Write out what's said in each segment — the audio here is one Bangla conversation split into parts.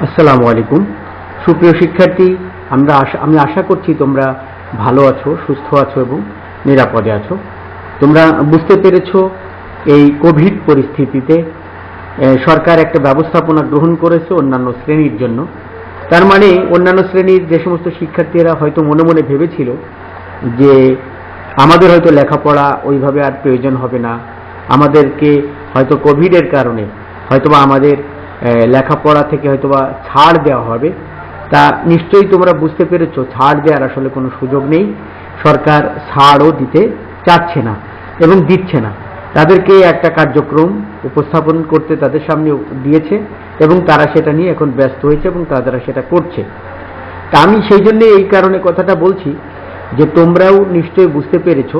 আসসালামু আলাইকুম সুপ্রিয় শিক্ষার্থী, আমি আশা করছি তোমরা ভালো আছো, সুস্থ আছো এবং নিরাপদে আছো। তোমরা বুঝতে পেরেছো এই কোভিড পরিস্থিতিতে সরকার একটা ব্যবস্থাপনা গ্রহণ করেছে অন্যান্য শ্রেণীর জন্য। তার মানে অন্যান্য শ্রেণীর যে সমস্ত শিক্ষার্থীরা হয়তো মনে মনে ভেবেছিল যে আমাদের হয়তো লেখাপড়া ওইভাবে আর প্রয়োজন হবে না, আমাদেরকে হয়তো কোভিডের কারণে হয়তোবা আমাদের লেখাপড়া থেকে হয়তোবা ছাড় দেওয়া হবে, তা নিশ্চয়ই তোমরা বুঝতে পেরেছো ছাড় দেওয়ার আসলে কোনো সুযোগ নেই। সরকার ছাড়ও দিতে চাচ্ছে না এবং দিচ্ছে না। তাদেরকে একটা কার্যক্রম উপস্থাপন করতে তাদের সামনে দিয়েছে এবং তারা সেটা নিয়ে এখন ব্যস্ত হয়েছে এবং তারা সেটা করছে। তা আমি সেই জন্য এই কারণে কথাটা বলছি যে তোমরাও নিশ্চয়ই বুঝতে পেরেছো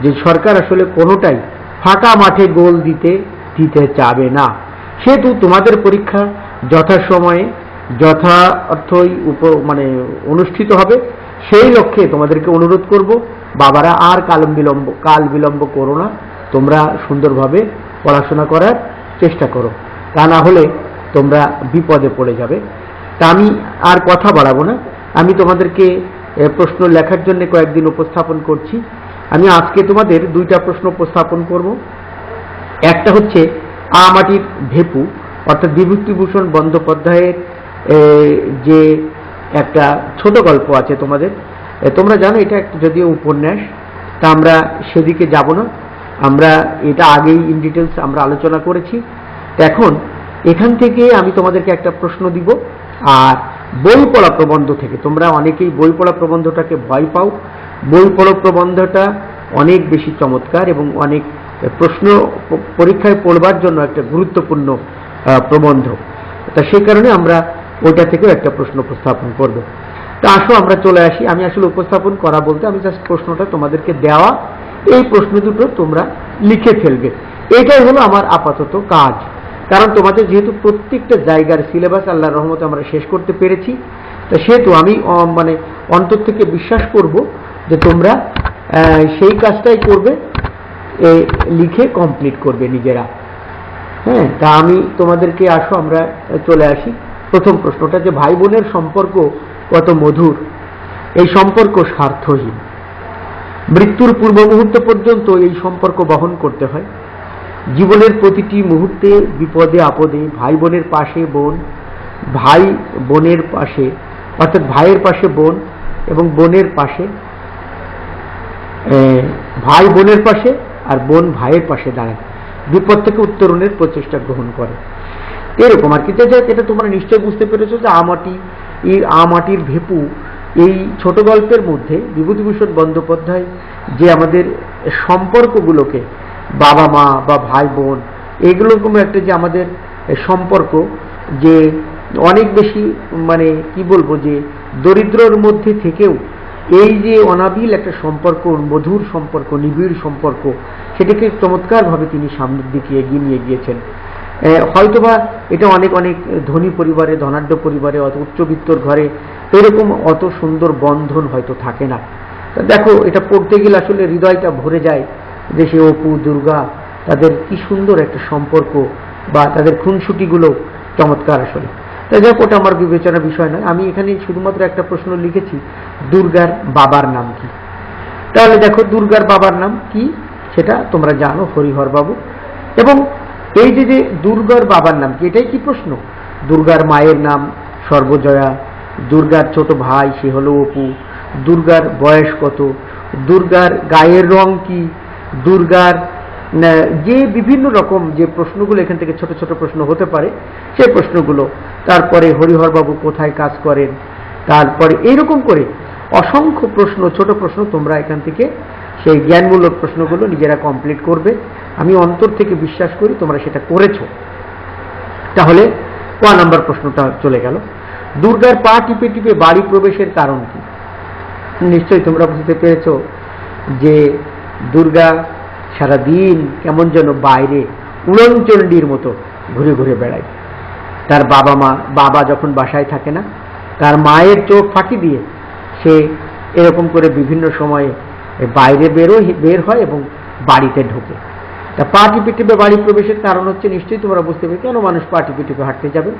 যে সরকার আসলে কোনোটাই ফাঁকা মাঠে গোল দিতে চাবে না। সেহেতু তোমাদের পরীক্ষা যথাসময়ে যথার্থই অনুষ্ঠিত হবে, সেই লক্ষ্যে তোমাদেরকে অনুরোধ করব বাবারা আর কাল বিলম্ব করো না, তোমরা সুন্দরভাবে পড়াশোনা করার চেষ্টা করো, তা না হলে তোমরা বিপদে পড়ে যাবে। তা আমি আর কথা বাড়াবো না, আমি তোমাদেরকে প্রশ্ন লেখার জন্য কয়েকদিন উপস্থাপন করছি। আমি আজকে তোমাদের দুইটা প্রশ্ন উপস্থাপন করব। একটা হচ্ছে আমাটির ভেপু, অর্থাৎ বিভূতিভূষণ বন্দ্যোপাধ্যায়ের যে একটা ছোট গল্প আছে তোমাদের, তোমরা জানো এটা একটা যদিও উপন্যাস, তা আমরা সেদিকে যাব না, আমরা এটা আগেই ইন ডিটেলস আমরা আলোচনা করেছি। এখন এখান থেকে আমি তোমাদেরকে একটা প্রশ্ন দিব, আর বই পড়া প্রবন্ধ থেকে তোমরা অনেকেই বই পড়া প্রবন্ধটাকে ভয় পাও। বই পড়া প্রবন্ধটা অনেক বেশি চমৎকার এবং অনেক প্রশ্ন পরীক্ষায় পড়বার জন্য একটা গুরুত্বপূর্ণ প্রবন্ধ, তা সেই কারণে আমরা ওইটা থেকেও একটা প্রশ্ন উপস্থাপন করব। তা আসো আমরা চলে আসি। আমি আসলে উপস্থাপন করা বলতে আমি জাস্ট প্রশ্নটা তোমাদেরকে দেওয়া, এই প্রশ্ন দুটো তোমরা লিখে ফেলবে, এটাই হলো আমার আপাতত কাজ। কারণ তোমাদের যেহেতু প্রত্যেকটা জায়গার সিলেবাস আল্লাহর রহমতে আমরা শেষ করতে পেরেছি, তা সেহেতু আমি অন্তর থেকে বিশ্বাস করব যে তোমরা সেই কাজটাই করবে, লিখে কমপ্লিট করবে নিজেরা। হ্যাঁ, তা আমি তোমাদেরকে আসো আমরা চলে আসি। প্রথম প্রশ্নটা যে ভাই বোনের সম্পর্ক কত মধুর, এই সম্পর্ক স্বার্থহীন, মৃত্যুর পূর্ব মুহূর্ত পর্যন্ত এই সম্পর্ক বহন করতে হয়। জীবনের প্রতিটি মুহূর্তে বিপদে আপদে ভাই বোনের পাশে বোন, ভাই বোনের পাশে অর্থাৎ ভাইয়ের পাশে বোন এবং বোনের পাশে ভাই বোনের পাশে আর বোন ভাইয়ের পাশে দাঁড়ায়, বিপদ থেকে উত্তরণের প্রচেষ্টা গ্রহণ করে। এরকম আর কি। এটা তোমরা নিশ্চয় বুঝতে পেরেছো যে আমাটির ভেপু এই ছোট গল্পের মধ্যে বিভূতিভূষণ বন্দ্যোপাধ্যায় যে আমাদের সম্পর্কগুলোকে, বাবা মা বা ভাই বোন, এগুলোরকম একটা যে আমাদের সম্পর্ক, যে অনেক বেশি কি বলবো, যে দরিদ্রর মধ্যে থেকেও এই যে অনাবিল একটা সম্পর্ক, মধুর সম্পর্ক, নিবিড় সম্পর্ক, সেটাকে চমৎকারভাবে তিনি সামনের দিকে এগিয়ে নিয়ে গিয়েছেন। হয়তোবা এটা অনেক ধনী পরিবারে, ধনাঢ্য পরিবারে, অত উচ্চবিত্তর ঘরে এরকম অত সুন্দর বন্ধন হয়তো থাকে না। দেখো, এটা পড়তে গেলে আসলে হৃদয়টা ভরে যায় যে সে অপু দুর্গা, তাদের কি সুন্দর একটা সম্পর্ক, বা তাদের খুনসুটিগুলো চমৎকার আসলে। তাই দেখো, ওটা আমার বিবেচনার বিষয় নয়। আমি এখানে শুধুমাত্র একটা প্রশ্ন লিখেছি, দুর্গার বাবার নাম কি? তাহলে দেখো, দুর্গার বাবার নাম কি সেটা তোমরা জানো, হরিহর বাবু। এবং এই যে দুর্গার বাবার নাম কি, এটাই কি প্রশ্ন? দুর্গার মায়ের নাম সর্বজয়া, দুর্গার ছোট ভাই সে হলো অপু, দুর্গার বয়স কত, দুর্গার গায়ের রং কি, দুর্গার যে বিভিন্ন রকম যে প্রশ্নগুলো এখান থেকে ছোট ছোট প্রশ্ন হতে পারে সেই প্রশ্নগুলো, তারপরে হরিহর বাবু কোথায় কাজ করেন, তারপরে এইরকম করে অসংখ্য প্রশ্ন, ছোট প্রশ্ন তোমরা এখান থেকে সেই জ্ঞানমূলক প্রশ্নগুলো নিজেরা কমপ্লিট করবে। আমি অন্তর থেকে বিশ্বাস করি তোমরা সেটা করেছো। তাহলে ক নাম্বার প্রশ্নটা চলে গেল, দুর্গার পা টিপে টিপে বাড়ি প্রবেশের কারণ কি? নিশ্চয়ই তোমরা বুঝতে পেরেছো যে দুর্গা সারাদিন কেমন যেন বাইরে উড়নচণ্ডীর মতো ঘুরে ঘুরে বেড়ায়। তার বাবা যখন বাসায় থাকে না, তার মায়ের চোখ ফাঁকি দিয়ে সে এরকম করে বিভিন্ন সময়ে বাইরে বের হয় এবং বাড়িতে ঢোকে। তা পা টিপে টিপে বাড়ি প্রবেশের কারণ হচ্ছে নিশ্চয়ই তোমরা বুঝতে পারবে কেন মানুষ পা টিপে টিপে হাঁটতে যাবে।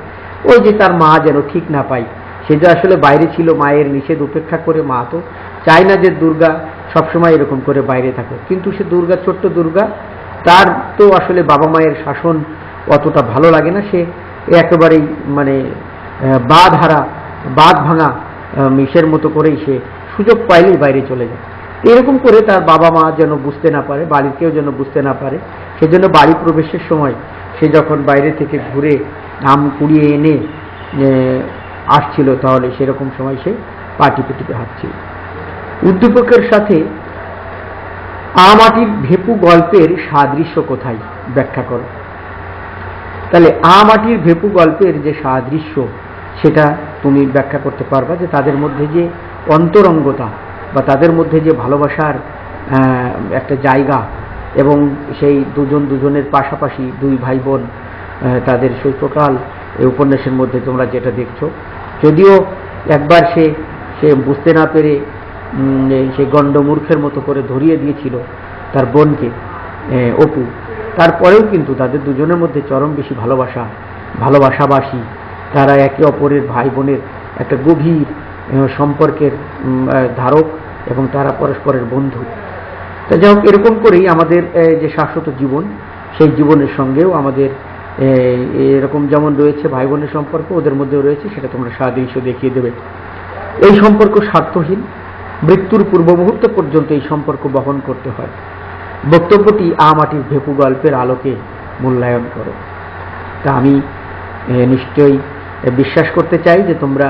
ওই যে তার মা যেন ঠিক না পায়, সে যে আসলে বাইরে ছিল, মায়ের নিষেধ উপেক্ষা করে, মা তো চায় না যে দুর্গা সবসময় এরকম করে বাইরে থাকো, কিন্তু সে দুর্গা, ছোট্ট দুর্গা, তার তো আসলে বাবা মায়ের শাসন অতটা ভালো লাগে না, সে একেবারেই মানে বাঁধ ভাঙা মিশের মতো করেই সে সুযোগ পাইলেই বাইরে চলে যায়। এরকম করে তার বাবা মা যেন বুঝতে না পারে, বাড়ির কেউ যেন বুঝতে না পারে, সেজন্য বাড়ি প্রবেশের সময় সে যখন বাইরে থেকে ঘুরে আম কুড়িয়ে এনে আসছিল, তাহলে সেরকম সময় সে পা টিপে টিপে হাঁটছিল। উদ্দীপকের সাথে আমাটির ভেপু গল্পের সাদৃশ্য কোথায় ব্যাখ্যা করো। তাহলে আমাটির ভেপু গল্পের যে সাদৃশ্য সেটা তুমি ব্যাখ্যা করতে পারবা, যে তাদের মধ্যে যে অন্তরঙ্গতা বা তাদের মধ্যে যে ভালোবাসার একটা জায়গা, এবং সেই দুজনের পাশাপাশি দুই ভাই বোন তাদের শৈশবকাল এই উপন্যাসের মধ্যে তোমরা যেটা দেখছো, যদিও একবার সে বুঝতে না পেরে সে গণ্ডমূর্খের মতো করে ধরিয়ে দিয়েছিল তার বোনকে, অপু, তারপরেও কিন্তু তাদের দুজনের মধ্যে চরম বেশি ভালোবাসাবাসী, তারা একে অপরের ভাই বোনের একটা গভীর সম্পর্কের ধারক, এবং তারা পরস্পরের বন্ধু। তা যাই হোক, এরকম করেই আমাদের যে শাশ্বত জীবন, সেই জীবনের সঙ্গেও আমাদের এরকম যেমন রয়েছে ভাই বোনের সম্পর্ক, ওদের মধ্যেও রয়েছে, সেটা তোমরা সাদৃশ্য দেখিয়ে দেবে। এই সম্পর্ক স্বার্থহীন, মৃত্যুর পূর্ব মুহূর্ত পর্যন্ত এই সম্পর্ক বহন করতে হয়। বক্তব্যটি আমাটির ভেপু গল্পের আলোকে মূল্যায়ন করো। তা আমি নিশ্চয়ই বিশ্বাস করতে চাই যে তোমরা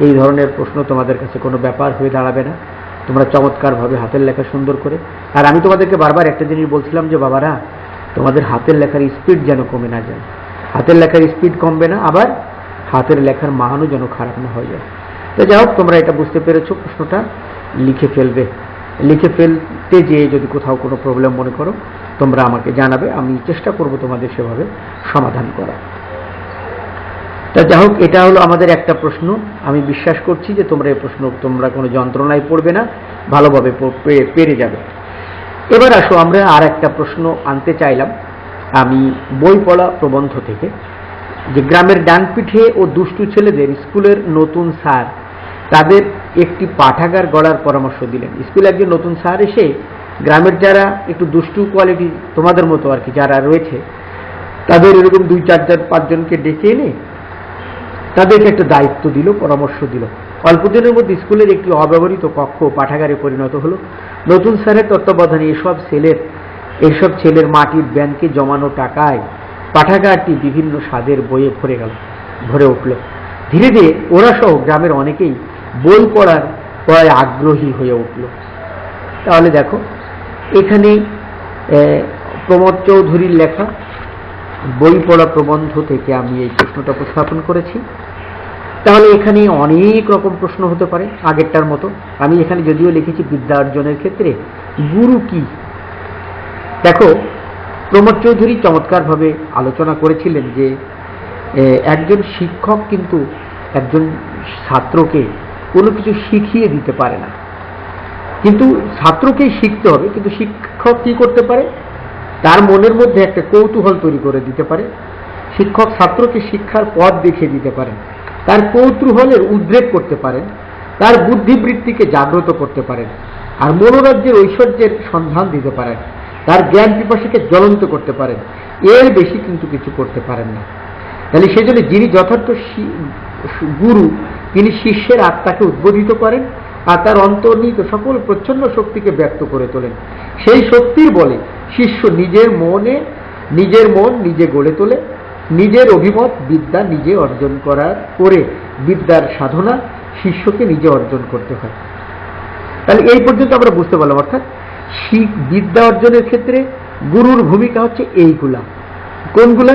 এই ধরনের প্রশ্ন তোমাদের কাছে কোনো ব্যাপার হয়ে দাঁড়াবে না। তোমরা চমৎকারভাবে হাতের লেখা সুন্দর করে, আর আমি তোমাদেরকে বারবার একটা জিনিস বলছিলাম যে বাবারা, তোমাদের হাতের লেখার স্পিড যেন কমে না যায়, হাতের লেখার স্পিড কমবে না, আবার হাতের লেখার মানও যেন খারাপ না হয়ে যায়। তো যাই হোক, তোমরা এটা বুঝতে পেরেছো, প্রশ্নটা লিখে ফেলবে। লিখে ফেলতে যেয়ে যদি কোথাও কোনো প্রবলেম মনে করো তোমরা আমাকে জানাবে, আমি চেষ্টা করব তোমাদের সেভাবে সমাধান করা। তা যাই হোক, এটা হলো আমাদের একটা প্রশ্ন। আমি বিশ্বাস করছি যে তোমরা এই প্রশ্ন তোমরা কোনো যন্ত্রণায় পড়বে না, ভালোভাবে পেরে যাবে। এবার আসো, আমরা আর একটা প্রশ্ন আনতে চাইলাম আমি বই পড়া প্রবন্ধ থেকে, যে গ্রামের ডানপিঠে ও দুষ্টু ছেলেদের স্কুলের নতুন স্যার তাদের একটি পাঠাগার গড়ার পরামর্শ দিলেন। স্কুলে একজন নতুন স্যার এসে গ্রামের যারা একটু দুষ্টু কোয়ালিটি তোমাদের মতো আর কি যারা রয়েছে, তাদের এরকম 2-4-5 জনকে ডেকে এনে তাদেরকে একটা দায়িত্ব দিল, পরামর্শ দিল। অল্প দিনের মধ্যে স্কুলের একটি অব্যবহৃত কক্ষ পাঠাগারে পরিণত হলো। নতুন স্যারের তত্ত্বাবধানে এসব ছেলের মাটির ব্যাংকে জমানো টাকায় পাঠাগারটি বিভিন্ন স্বাদের বইয়ে ভরে উঠল। ধীরে ধীরে ওরা সহ গ্রামের অনেকেই বই পড়ার প্রায় আগ্রহী হয়ে উঠল। তাহলে দেখো, এখানে প্রমোদ চৌধুরীর লেখা বই পড়া প্রবন্ধ থেকে আমি এই প্রশ্নটা উপস্থাপন করেছি। তাহলে এখানে অনেক রকম প্রশ্ন হতে পারে আগেরটার মতো। আমি এখানে যদিও লিখেছি বিদ্যা অর্জনের ক্ষেত্রে গুরু কি। দেখো, প্রমোদ চৌধুরী চমৎকারভাবে আলোচনা করেছিলেন যে একজন শিক্ষক কিন্তু একজন ছাত্রকে কোনো কিছু শিখিয়ে দিতে পারে না, কিন্তু ছাত্রকেই শিখতে হবে। কিন্তু শিক্ষক কি করতে পারে, তার মনের মধ্যে একটা কৌতূহল তৈরি করে দিতে পারে। শিক্ষক ছাত্রকে শিক্ষার পথ দেখিয়ে দিতে পারেন, তার কৌতূহলের উদ্রেক করতে পারেন, তার বুদ্ধিবৃত্তিকে জাগ্রত করতে পারেন, আর মনোরাজ্যের ঐশ্বর্যের সন্ধান দিতে পারেন, তার জ্ঞান পিপাসাকে জ্বলন্ত করতে পারেন। এর বেশি কিন্তু কিছু করতে পারেন না। তাহলে সেজন্য যিনি যথার্থ গুরু, তিনি শিষ্যের আত্মাকে উদ্বোধিত করেন আর তার অন্তর্নিহিত সকল প্রচ্ছন্ন শক্তিকে ব্যক্ত করে তোলেন। সেই শক্তির বলে শিষ্য নিজের মন নিজে গড়ে তোলে, নিজের অভিমত বিদ্যা নিজে অর্জন করে বিদ্যার সাধনা শিষ্যকে নিজে অর্জন করতে হয়। তাহলে এই পর্যন্ত আমরা বুঝতে পারলাম, অর্থাৎ বিদ্যা অর্জনের ক্ষেত্রে গুরুর ভূমিকা হচ্ছে এইগুলা। কোনগুলা?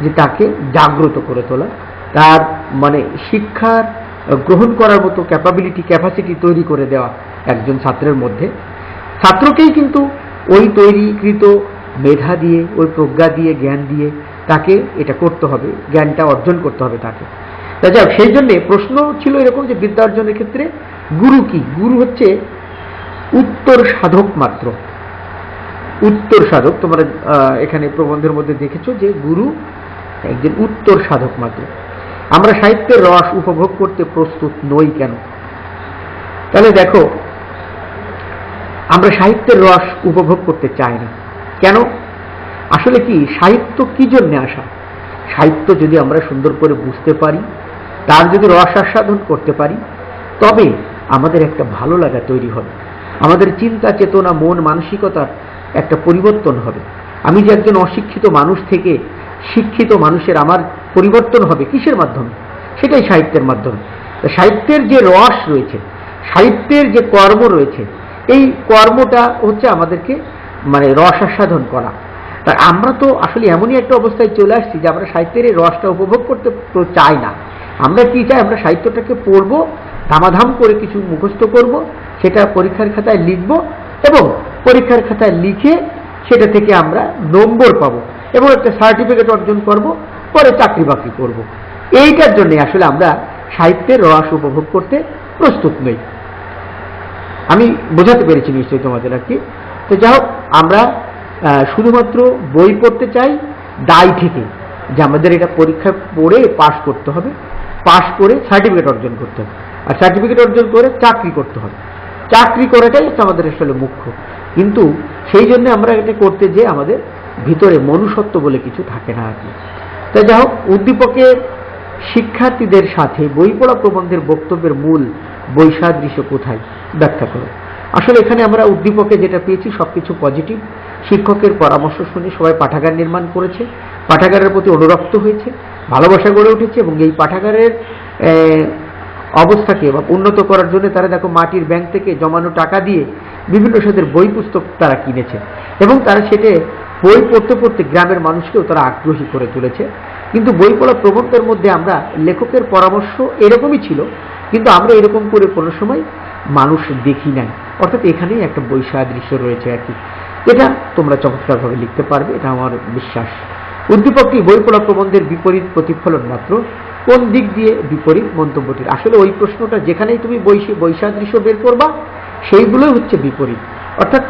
যে তাকে জাগ্রত করে তোলা, তার মানে শিক্ষার গ্রহণ করার মতো ক্যাপাসিটি তৈরি করে দেওয়া একজন ছাত্রের মধ্যে। ছাত্রকেই কিন্তু ওই তৈরিকৃত মেধা দিয়ে, ওই প্রজ্ঞা দিয়ে, জ্ঞান দিয়ে তাকে এটা করতে হবে, জ্ঞানটা অর্জন করতে হবে তাকে। যাই হোক, সেই জন্যে প্রশ্ন ছিল এরকম যে বিদ্যা অর্জনের ক্ষেত্রে গুরু কি? গুরু হচ্ছে উত্তর সাধক মাত্র। উত্তর সাধক। তোমরা এখানে প্রবন্ধের মধ্যে দেখেছো যে গুরু একজন উত্তর সাধক মাত্র। আমরা সাহিত্যের রস উপভোগ করতে প্রস্তুত নই কেন? তাহলে দেখো, আমরা সাহিত্যের রস উপভোগ করতে চাই না কেন? আসলে কি সাহিত্য কি জন্য আসা? সাহিত্য যদি আমরা সুন্দর করে বুঝতে পারি, তার যদি রস আস্বাদন করতে পারি, তবে আমাদের একটা ভালো লাগা তৈরি হবে, আমাদের চিন্তা চেতনা মন মানসিকতার একটা পরিবর্তন হবে। আমি যে একজন অশিক্ষিত মানুষ থেকে শিক্ষিত মানুষের আমার পরিবর্তন হবে কিসের মাধ্যমে? সেটাই সাহিত্যের মাধ্যমে। সাহিত্যের যে রস রয়েছে, সাহিত্যের যে কর্ম রয়েছে, এই কর্মটা হচ্ছে আমাদেরকে রস আস্বাদন করা। তাই আমরা তো আসলে এমনই একটা অবস্থায় চলে আসছি যে আমরা সাহিত্যের এই রসটা উপভোগ করতে চাই না। আমরা কি চাই? আমরা সাহিত্যটাকে পড়বো, ধামাধাম করে কিছু মুখস্থ করব, সেটা পরীক্ষার খাতায় লিখব এবং পরীক্ষার খাতায় লিখে সেটা থেকে আমরা নম্বর পাবো এবং একটা সার্টিফিকেট অর্জন করব, পরে চাকরি বাকরি করব। এইটার জন্য আসলে আমরা সাহিত্যের রস উপভোগ করতে প্রস্তুত নই। আমি বোঝাতে পেরেছি নিশ্চয়ই তোমাদের আর কি। তো যাই হোক, আমরা শুধুমাত্র বই পড়তে চাই দায় থেকে, যে আমাদের এটা পরীক্ষা পড়ে পাশ করতে হবে, পাশ করে সার্টিফিকেট অর্জন করতে হবে, আর সার্টিফিকেট অর্জন করে চাকরি করতে হবে। চাকরি করাটাই হচ্ছে আমাদের আসলে মুখ্য। কিন্তু সেই জন্য আমরা এটা করতে যে আমাদের ভিতরে মনুষ্যত্ব বলে কিছু থাকে না আর কি। তাই যাই হোক, উদ্দীপকের শিক্ষার্থীদের সাথে বই পড়া প্রবন্ধের বক্তব্যের মূল বৈসাদৃশ্য কোথায় ব্যাখ্যা করো। আসলে এখানে আমরা উদ্দীপকে যেটা পেয়েছি সবকিছু পজিটিভ। শিক্ষকের পরামর্শ শুনে সবাই পাঠাগার নির্মাণ করেছে, পাঠাগারের প্রতি অনুরক্ত হয়েছে, ভালোবাসা গড়ে উঠেছে এবং এই পাঠাগারের অবস্থাকে বা উন্নত করার জন্য তারা দেখো মাটির ব্যাংক থেকে জমানো টাকা দিয়ে বিভিন্ন সাথে বই পুস্তক তারা কিনেছে এবং তারা সেটা বই পড়তে পড়তে গ্রামের মানুষকেও তারা আগ্রহী করে তুলেছে। কিন্তু বই পড়া প্রবন্ধের মধ্যে আমরা লেখকের পরামর্শ এরকমই ছিল, কিন্তু আমরা এরকম করে কোনো সময় মানুষ দেখি নাই। অর্থাৎ এখানেই একটা বৈসাদৃশ্য রয়েছে আর কি। এটা তোমরা চমৎকারভাবে লিখতে পারবে, এটা আমার বিশ্বাস। উদ্দীপকটি বই পড়া প্রবন্ধের বিপরীত প্রতিফলন মাত্র। কোন দিক দিয়ে বিপরীত মন্তব্যটির? আসলে ওই প্রশ্নটা যেখানেই তুমি বৈসাদৃশ্য বের করবা সেইগুলোই হচ্ছে বিপরীত। অর্থাৎ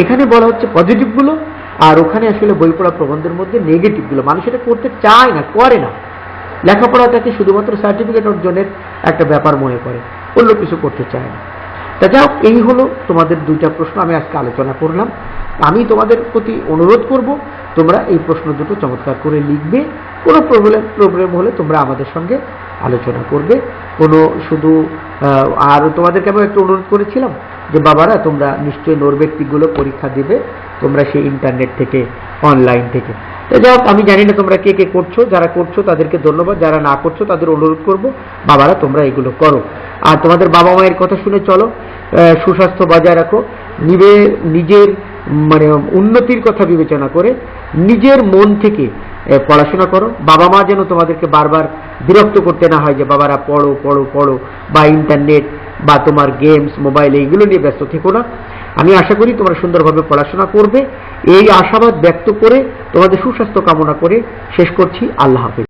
এখানে বলা হচ্ছে পজিটিভগুলো, আর ওখানে আসলে বই পড়া প্রবন্ধের মধ্যে নেগেটিভগুলো। মানুষ এটা করতে চায় না, করে না। লেখাপড়াটাকে শুধুমাত্র সার্টিফিকেট অর্জনের একটা ব্যাপার মনে করে, অন্য কিছু করতে চায় না। তা যাই হোক, এই হলো তোমাদের দুইটা প্রশ্ন আমি আজকে আলোচনা করলাম। আমি তোমাদের প্রতি অনুরোধ করব, তোমরা এই প্রশ্ন দুটো চমৎকার করে লিখবে। কোনো প্রবলেম হলে তোমরা আমাদের সঙ্গে আলোচনা করবে। কোনো শুধু আর তোমাদেরকে আমি একটু অনুরোধ করেছিলাম যে বাবারা তোমরা নিশ্চয়ই নোটব্যক্তিকগুলো পরীক্ষা দিবে তোমরা সেই ইন্টারনেট থেকে, অনলাইন থেকে। তো যাই হোক, আমি জানি না তোমরা কে কে করছো, যারা করছো তাদেরকে ধন্যবাদ, যারা না করছো তাদের অনুরোধ করব বাবারা তোমরা এগুলো করো। আর তোমাদের বাবা মায়ের কথা শুনে চলো, সুস্বাস্থ্য বজায় রাখো, নিজের উন্নতির কথা বিবেচনা করে নিজের মন থেকে পড়াশোনা করো। বাবা মা যেন তোমাদেরকে বারবার বিরক্ত করতে না হয় যে বাবারা পড়ো পড়ো পড়ো, বা ইন্টারনেট বা তোমার গেমস মোবাইল এইগুলো নিয়ে ব্যস্ত থেকো না। আমি আশা করি তোমরা সুন্দরভাবে পড়াশোনা করবে। এই আশাবাদ ব্যক্ত করে তোমাদের সুস্বাস্থ্য কামনা করে শেষ করছি। আল্লাহ হাফেজ।